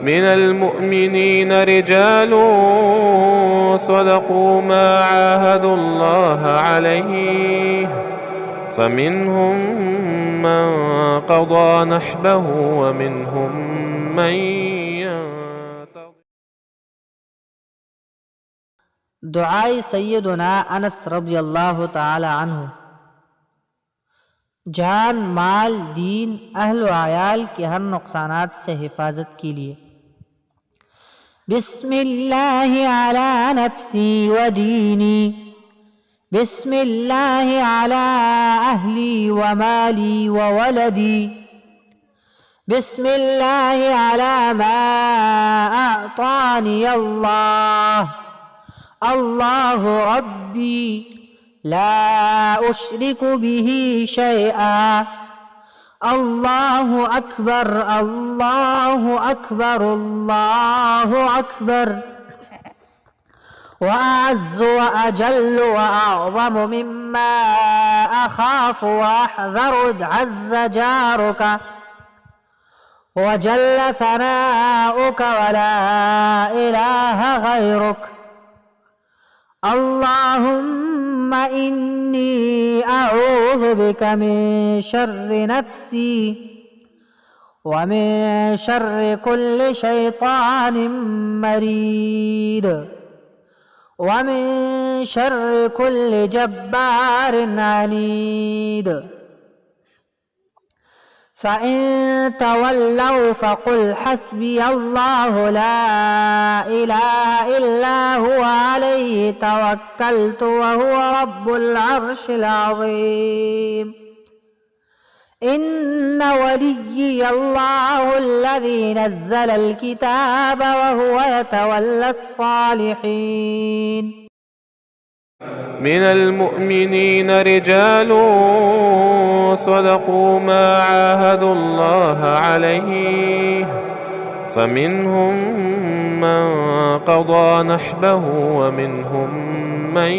من المؤمنين رجال صدقوا ما عاهدوا الله عليه فمنهم من قضى نحبه ومنهم من ينتظر. दुआए सैयदना अनस रज़ियल्लाहु ताला अन्हु। जान, माल, दीन, अहल व आयाल के हर नुकसानात से हिफाजत के लिए बिस्मिल्लाहि अला नफ्सी व दीनी, बिस्मिल्लाहि अला अहली व माली व वलदी, बिस्मिल्लाहि अला मा अअतानी अल्लाह, अल्लाहु रब्बी ला उश्रिकु बिही शैआ, अल्लाहु अकबर, अल्लाहु अकबर, अल्लाहु अकबर। व अअज़्ज़ु व अजल्लु व अअज़मु मिम्मा अखाफु व अहज़रु अज़्ज़ जारुका व जल्ल सनाउका व ला इलाहा गैरुक, अल्लाहुम्मा इन्नी अऊज़ु बिका मिन शर्रि नफ्सी व मिन शर्रि कुल्लि शैतानिन मरीद व मिन शर्रि कुल्लि जब्बारिन अनीद। फ़इन तवल्लौ फ़क़ुल हस्बी अल्लाहु ला इलाहा इल्ला हुवा अलैहि तवक्कलतु व हुवा रब्बुल अर्शिल अज़ीम। इन्ना वलिय्य अल्लाहु अल्लज़ी नज़्ज़लल किताब व हुवा यतवल्लस सालिहीन। من المؤمنين رجال صدقوا ما عاهدوا الله عليه فمنهم من قضى نحبه ومنهم من